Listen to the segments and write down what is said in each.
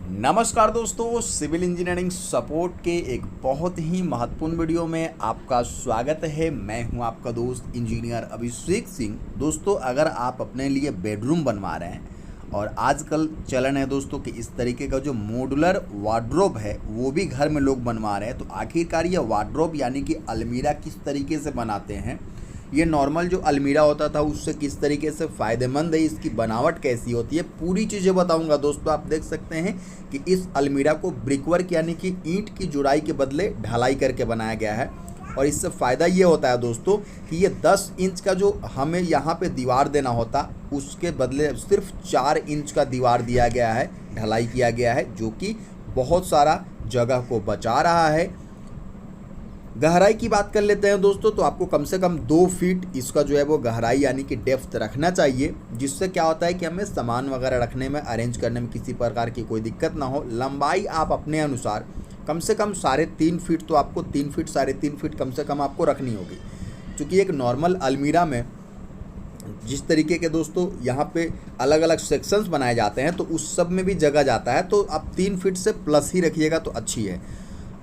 नमस्कार दोस्तों, civil engineering support के एक बहुत ही महत्वपूर्ण वीडियो में आपका स्वागत है। मैं हूं आपका दोस्त इंजीनियर अभिषेक सिंह। दोस्तों, अगर आप अपने लिए बेडरूम बनवा रहे हैं और आजकल चलन है दोस्तों कि इस तरीके का जो मॉड्यूलर वार्डरोब है वो भी घर में लोग बनवा रहे हैं, तो आखिरकार ये वार्डरोब यानी कि अलमीरा किस तरीके से बनाते हैं, ये नॉर्मल जो अलमीरा होता था उससे किस तरीके से फ़ायदेमंद है, इसकी बनावट कैसी होती है, पूरी चीज़ें बताऊंगा दोस्तों। आप देख सकते हैं कि इस अलमीरा को ब्रिकवर्क यानी कि ईंट की जुड़ाई के बदले ढलाई करके बनाया गया है। और इससे फ़ायदा ये होता है दोस्तों कि ये 10 इंच का जो हमें यहाँ पे दीवार देना होता उसके बदले सिर्फ 4 इंच का दीवार दिया गया है, ढलाई किया गया है, जो कि बहुत सारा जगह को बचा रहा है। गहराई की बात कर लेते हैं दोस्तों, तो आपको कम से कम 2 फीट इसका जो है वो गहराई यानी कि डेप्थ रखना चाहिए, जिससे क्या होता है कि हमें सामान वगैरह रखने में, अरेंज करने में किसी प्रकार की कोई दिक्कत ना हो। लंबाई आप अपने अनुसार कम से कम 3.5 फीट, तो आपको 3 फीट 3.5 फीट कम से कम आपको रखनी होगी, क्योंकि एक नॉर्मल अलमीरा में जिस तरीके के दोस्तों यहाँ पे अलग अलग सेक्शंस बनाए जाते हैं तो उस सब में भी जगह जाता है, तो आप 3 फीट से प्लस ही रखिएगा तो अच्छी है।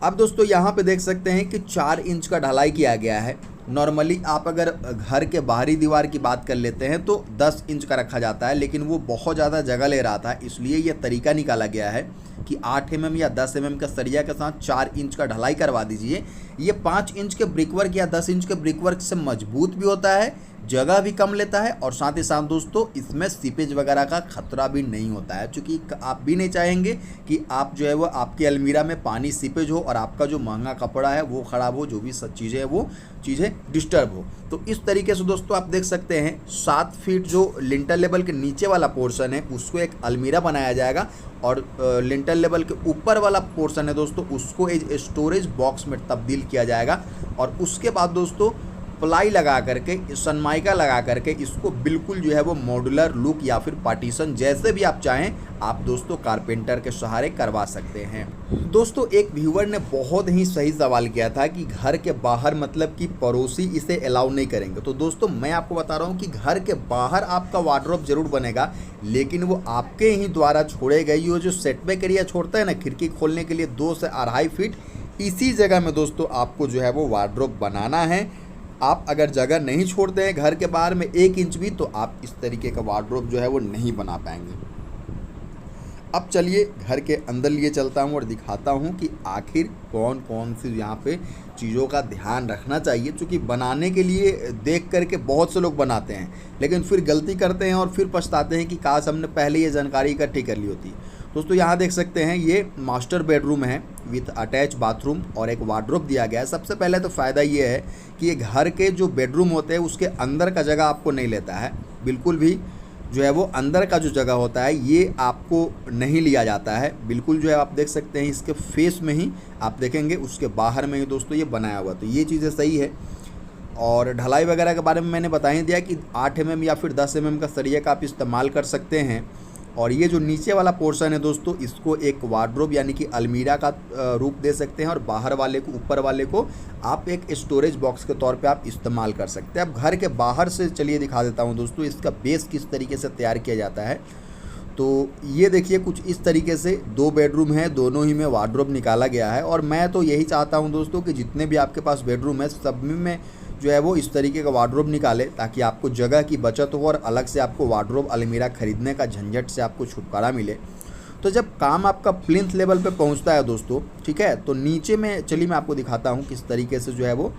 अब दोस्तों यहाँ पे देख सकते हैं कि 4 इंच का ढलाई किया गया है। नॉर्मली आप अगर घर के बाहरी दीवार की बात कर लेते हैं तो 10 इंच का रखा जाता है, लेकिन वो बहुत ज़्यादा जगह ले रहा था, इसलिए ये तरीका निकाला गया है कि 8 mm या 10 mm का सरिया के साथ 4 इंच का ढलाई करवा दीजिए। ये 5 इंच के ब्रिकवर्क या 10 इंच के ब्रिकवर्क से मजबूत भी होता है, जगह भी कम लेता है, और साथ ही साथ दोस्तों इसमें सीपेज वगैरह का खतरा भी नहीं होता है, क्योंकि आप भी नहीं चाहेंगे कि आप जो है वो आपकी अलमीरा में पानी सीपेज हो और आपका जो महंगा कपड़ा है वो ख़राब हो, जो भी सब चीज़ें हैं वो चीज़ें डिस्टर्ब हो। तो इस तरीके से दोस्तों आप देख सकते हैं 7 फीट जो लिंटर लेवल के नीचे वाला पोर्शन है उसको एक अलमीरा बनाया जाएगा, और लिंटर लेवल के ऊपर वाला पोर्शन है दोस्तों उसको एक स्टोरेज बॉक्स में तब्दील किया जाएगा। और उसके बाद दोस्तों प्लाई लगा करके, सनमाइका लगा करके इसको बिल्कुल जो है वो मॉड्यूलर लुक या फिर पार्टीशन जैसे भी आप चाहें आप दोस्तों कारपेंटर के सहारे करवा सकते हैं। दोस्तों एक व्यूअर ने बहुत ही सही सवाल किया था कि घर के बाहर मतलब कि पड़ोसी इसे अलाउ नहीं करेंगे। तो दोस्तों मैं आपको बता रहा हूँ कि घर के बाहर आपका वार्डरोब जरूर बनेगा, लेकिन वो आपके ही द्वारा छोड़े गए ये जो सेटबैक एरिया छोड़ता है ना खिड़की खोलने के लिए 2 से 2.5 फीट, इसी जगह में दोस्तों आपको जो है वो वार्डरोब बनाना है। आप अगर जगह नहीं छोड़ते हैं घर के बाहर में 1 इंच भी, तो आप इस तरीके का वार्डरोब जो है वो नहीं बना पाएंगे। अब चलिए घर के अंदर लिए चलता हूँ और दिखाता हूँ कि आखिर कौन कौन सी यहाँ पे चीज़ों का ध्यान रखना चाहिए, क्योंकि बनाने के लिए देख करके बहुत से लोग बनाते हैं लेकिन फिर गलती करते हैं और फिर पछताते हैं कि काश हमने पहले ये जानकारी इकट्ठी कर ली होती। दोस्तों यहाँ देख सकते हैं ये मास्टर बेडरूम है विथ अटैच बाथरूम और एक वार्डरोब दिया गया है। सबसे पहले तो फ़ायदा ये है कि ये घर के जो बेडरूम होते हैं उसके अंदर का जगह आपको नहीं लेता है, बिल्कुल भी जो है वो अंदर का जो जगह होता है ये आपको नहीं लिया जाता है, बिल्कुल जो है आप देख सकते हैं इसके फेस में ही आप देखेंगे उसके बाहर में ही दोस्तों ये बनाया हुआ, तो ये चीज़ें सही है। और ढलाई वगैरह के बारे में मैंने बता ही दिया कि 8 mm या फिर 10 mm का सरिया का आप इस्तेमाल कर सकते हैं। और ये जो नीचे वाला पोर्शन है दोस्तों इसको एक वार्डरोब यानी कि अलमीरा का रूप दे सकते हैं, और बाहर वाले को, ऊपर वाले को आप एक स्टोरेज बॉक्स के तौर पे आप इस्तेमाल कर सकते हैं। अब घर के बाहर से चलिए दिखा देता हूँ दोस्तों इसका बेस किस तरीके से तैयार किया जाता है। तो ये देखिए कुछ इस तरीके से 2 बेडरूम है, दोनों ही में वार्डरोब निकाला गया है। और मैं तो यही चाहता हूँ दोस्तों कि जितने भी आपके पास बेडरूम है सब में जो है वो इस तरीके का वार्डरोब निकाले, ताकि आपको जगह की बचत हो और अलग से आपको वार्डरोब अलमीरा खरीदने का झंझट से आपको छुटकारा मिले। तो जब काम आपका प्लिंथ लेवल पे पहुंचता है दोस्तों, ठीक है, तो नीचे में चलिए मैं आपको दिखाता हूं किस तरीके से जो है वो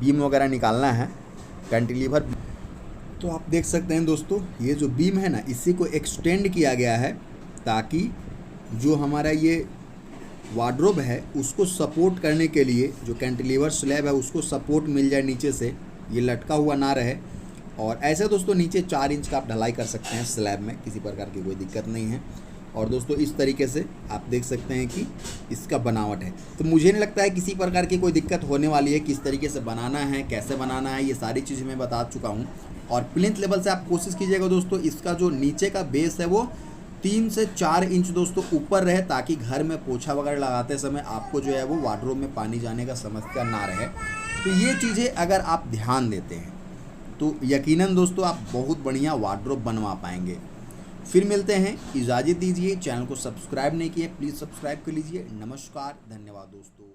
बीम वगैरह निकालना है, कैंटिलीवर। तो आप देख सकते हैं दोस्तों ये जो बीम है ना इसी को एक्सटेंड किया गया है, ताकि जो हमारा ये वार्डरोब है उसको सपोर्ट करने के लिए जो कैंटिलीवर स्लैब है उसको सपोर्ट मिल जाए नीचे से, ये लटका हुआ ना रहे। और ऐसे दोस्तों नीचे 4 इंच का आप ढलाई कर सकते हैं स्लैब में, किसी प्रकार की कोई दिक्कत नहीं है। और दोस्तों इस तरीके से आप देख सकते हैं कि इसका बनावट है, तो मुझे नहीं लगता है किसी प्रकार की कोई दिक्कत होने वाली है। किस तरीके से बनाना है, कैसे बनाना है, ये सारी चीज़ें मैं बता चुका हूँ। और प्लिंथ लेवल से आप कोशिश कीजिएगा दोस्तों इसका जो नीचे का बेस है वो 3 से 4 इंच दोस्तों ऊपर रहे, ताकि घर में पोछा वगैरह लगाते समय आपको जो है वो वार्डरोब में पानी जाने का समस्या ना रहे। तो ये चीज़ें अगर आप ध्यान देते हैं तो यकीनन दोस्तों आप बहुत बढ़िया वार्डरोब बनवा पाएंगे। फिर मिलते हैं, इजाज़त दीजिए। चैनल को सब्सक्राइब नहीं किए प्लीज़ सब्सक्राइब कर लीजिए। नमस्कार, धन्यवाद दोस्तों।